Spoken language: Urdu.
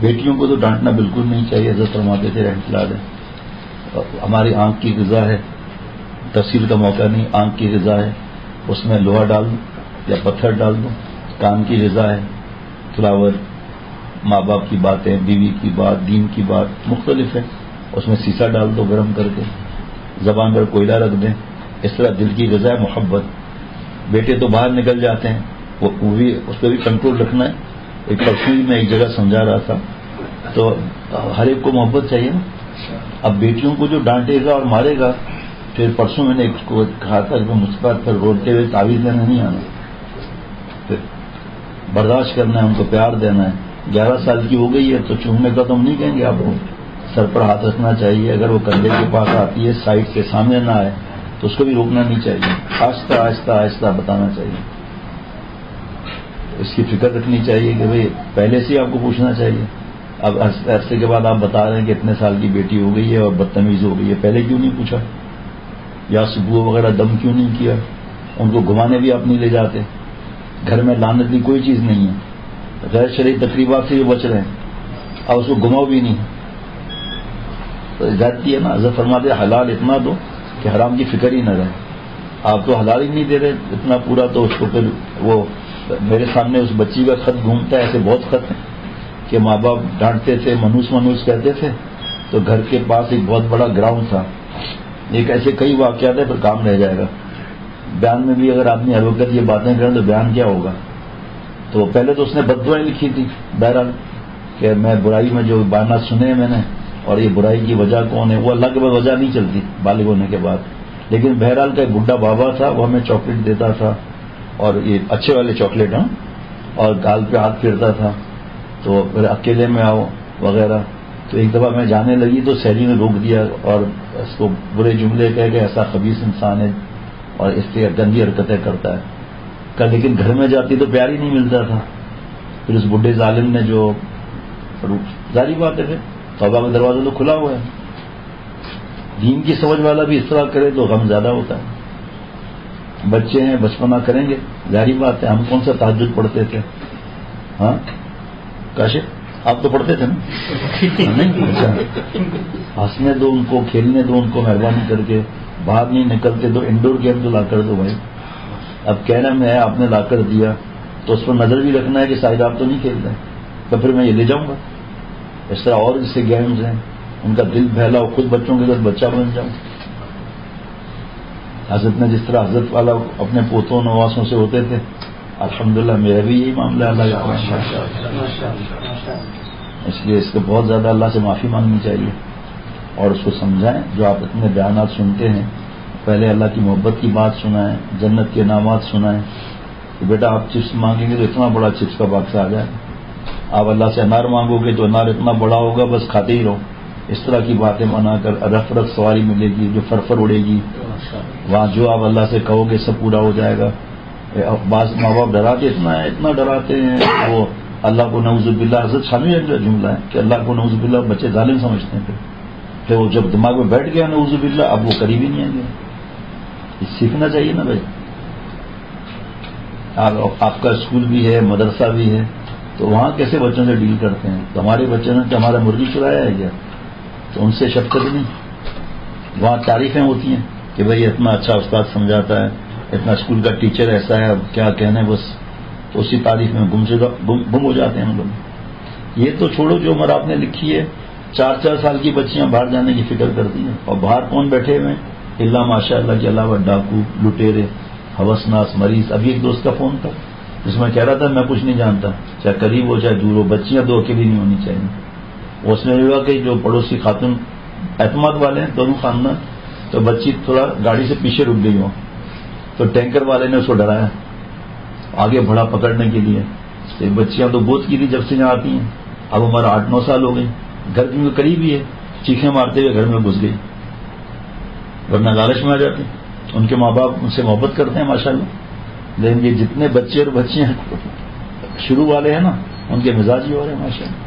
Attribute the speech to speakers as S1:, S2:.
S1: بیٹیوں کو تو ڈانٹنا بالکل نہیں چاہیے. حضرت فرماتے تھے رحمۃ اللہ علیہ ہماری آنکھ کی غذا ہے, تفصیل کا موقع نہیں, آنکھ کی غذا ہے, اس میں لوہا ڈال دوں یا پتھر ڈال دوں. کان کی غذا ہے, فلاور, ماں باپ کی باتیں, بیوی کی بات, دین کی بات مختلف ہے, اس میں سیسا ڈال دو گرم کر کے, زبان پر کوئلہ رکھ دیں. اس طرح دل کی غذا ہے محبت. بیٹے تو باہر نکل جاتے ہیں, وہ بھی اس پہ بھی کنٹرول رکھنا ہے. ایک پرسوئی میں ایک جگہ سمجھا رہا تھا, تو ہر ایک کو محبت چاہیے نا. اب بیٹیوں کو جو ڈانٹے گا اور مارے گا, پھر پرسوں میں نے ایک کو کہا تھا کہ مسکرات پر روتے ہوئے تعویذ لینا نہیں آنا, پھر برداشت کرنا ہے, ان کو پیار دینا ہے. 11 سال کی ہو گئی ہے تو چومنے کا تو ہم نہیں کہیں گے آپ کو, سر پر ہاتھ رکھنا چاہیے. اگر وہ کندھے کے پاس آتی ہے, سائڈ کے سامنے نہ آئے تو اس کو بھی روکنا نہیں چاہیے, آہستہ آہستہ آہستہ بتانا چاہیے. اس کی فکر رکھنی چاہیے کہ بھئی پہلے سے آپ کو پوچھنا چاہیے. اب عرصے کے بعد آپ بتا رہے ہیں کہ اتنے سال کی بیٹی ہو گئی ہے اور بدتمیز ہو گئی ہے, پہلے کیوں نہیں پوچھا, یا صبح وغیرہ دم کیوں نہیں کیا. ان کو گھمانے بھی آپ نہیں لے جاتے. گھر میں لعنت کی کوئی چیز نہیں ہے, غیر شرعی تقریبات سے یہ بچ رہے ہیں, اور اس کو گھماؤ بھی نہیں. تو جاتی ہے نا, حضرت فرماتے حلال اتنا دو کہ حرام کی فکر ہی نہ رہے. آپ تو حلال ہی نہیں دے رہے اتنا پورا, تو اس کو پھر وہ میرے سامنے اس بچی کا خط گھومتا ہے, ایسے بہت خط ہیں کہ ماں باپ ڈانٹتے تھے, منوس منوس کہتے تھے, تو گھر کے پاس ایک بہت بڑا گراؤنڈ تھا. ایک ایسے کئی واقعات ہیں, پھر کام رہ جائے گا. بیان میں بھی اگر آدمی ہر وقت یہ باتیں کریں تو بیان کیا ہوگا. تو پہلے تو اس نے بد دعائیں لکھی تھی بہرحال, کہ میں برائی میں جو بیانات سنے ہیں میں نے, اور یہ برائی کی وجہ کون ہے, وہ اللہ کے بعد وجہ نہیں چلتی بالغ ہونے کے بعد. لیکن بہرحال کا ایک بڈھا بابا تھا, وہ ہمیں چاکلیٹ دیتا تھا, اور یہ اچھے والے چاکلیٹ ہیں, اور گال پہ ہاتھ پھیرتا تھا, تو پھر اکیلے میں آؤ وغیرہ. تو ایک دفعہ میں جانے لگی تو سہیلی نے روک دیا اور اس کو برے جملے کہہ کہ ایسا خبیث انسان ہے اور اس سے گندی حرکتیں کرتا ہے. لیکن گھر میں جاتی تو پیار ہی نہیں ملتا تھا. پھر اس بڈھے ظالم نے جو, ظاہری بات ہے پھر توبہ کا دروازہ تو کھلا ہوا ہے. دین کی سمجھ والا بھی اس طرح کرے تو غم زیادہ ہوتا ہے. بچے ہیں, بچپنا کریں گے, ظاہری بات ہے. ہم کون سا تہجد پڑھتے تھے, ہاں کاشف آپ تو پڑھتے تھے نا, نہیں اچھا, ہنسنے دو ان کو, کھیلنے دو ان کو, مہربانی کر کے. باہر نہیں نکلتے تو انڈور گیم تو لا کر دو بھائی. اب کہنا میں ہے آپ نے لا کر دیا تو اس پر نظر بھی رکھنا ہے کہ شاید آپ تو نہیں کھیل رہے, تو پھر میں یہ لے جاؤں گا. اس طرح اور جس سے گیمز ہیں, ان کا دل بہلا ہو, خود بچوں کے ساتھ بچہ بن جاؤں. حضرت نے جس طرح حضرت والا اپنے پوتوں نواسوں سے ہوتے تھے, الحمدللہ میرا بھی یہی معاملہ ہے. اللہ اس لیے اس کو بہت زیادہ اللہ سے معافی مانگنی چاہیے, اور اس کو سمجھائیں. جو آپ اتنے بیانات سنتے ہیں, پہلے اللہ کی محبت کی بات سنائیں, جنت کے انعامات سنائیں. کہ بیٹا آپ چپس مانگیں گے تو اتنا بڑا چپس کا باکس آ جائے, آپ اللہ سے انار مانگو گے تو انار اتنا بڑا ہوگا, بس کھاتے ہی رہو. اس طرح کی باتیں بنا کر رف رف سواری ملے گی, جو فرفر اڑے گی. وہاں جو آپ اللہ سے کہو گے سب پورا ہو جائے گا. بعض ماں باپ ڈراتے اتنا ڈراتے ہیں, وہ اللہ کو نعوذ باللہ, حضرت شامل کا جملہ ہے کہ اللہ کو نعوذ باللہ بچے ظالم سمجھتے ہیں. پھر وہ جب دماغ میں بیٹھ گیا نعوذ باللہ, اب وہ قریب ہی نہیں آئیں گے. سیکھنا چاہیے نا بھائی. آپ کا اسکول بھی ہے, مدرسہ بھی ہے, تو وہاں کیسے بچوں سے ڈیل کرتے ہیں. تو ہمارے بچوں نے تو ہمارا مرغی چرایا ہے کیا, تو ان سے شفقت نہیں. وہاں تعریفیں ہوتی ہیں کہ بھائی اتنا اچھا استاد سمجھاتا ہے, اتنا اسکول کا ٹیچر ایسا ہے, اب کیا کہنے, بس تو اسی تعریف میں گم ہو جاتے ہیں ہم لوگ. یہ تو چھوڑو, جو عمر آپ نے لکھی ہے, 4 سال کی بچیاں باہر جانے کی فکر کرتی ہیں, اور باہر کون بیٹھے ہوئے ہیں, اللہ ماشاء اللہ کے علاوہ ڈاکو, لٹیرے, ہوسناس, مریض. ابھی ایک دوست کا فون تھا جس میں کہہ رہا تھا میں کچھ نہیں جانتا, چاہے قریب ہو چاہے دور ہو, بچیاں دو اکیلی نہیں ہونی چاہیے. اس میں یہ ہوا کہ جو پڑوسی خاتون اعتماد والے ہیں دونوں خاندان, تو بچی تھوڑا گاڑی سے پیچھے رک گئی ہو, تو ٹینکر والے نے اس کو ڈرایا آگے بڑھا پکڑنے کے لیے. بچیاں تو بوت کی تھی جب سے یہاں آتی ہیں, اب ہمارا 8-9 سال ہو گئی, گھر کے قریب ہی ہے, چیخیں مارتے ہوئے گھر میں گھس گئی, ورنہ لالچ میں آ جاتے. ان کے ماں باپ ان سے محبت کرتے ہیں ماشاءاللہ, لیکن یہ جتنے بچے اور بچیاں شروع والے ہیں نا, ان کے مزاج ہی ہو رہے ہیں ماشاءاللہ.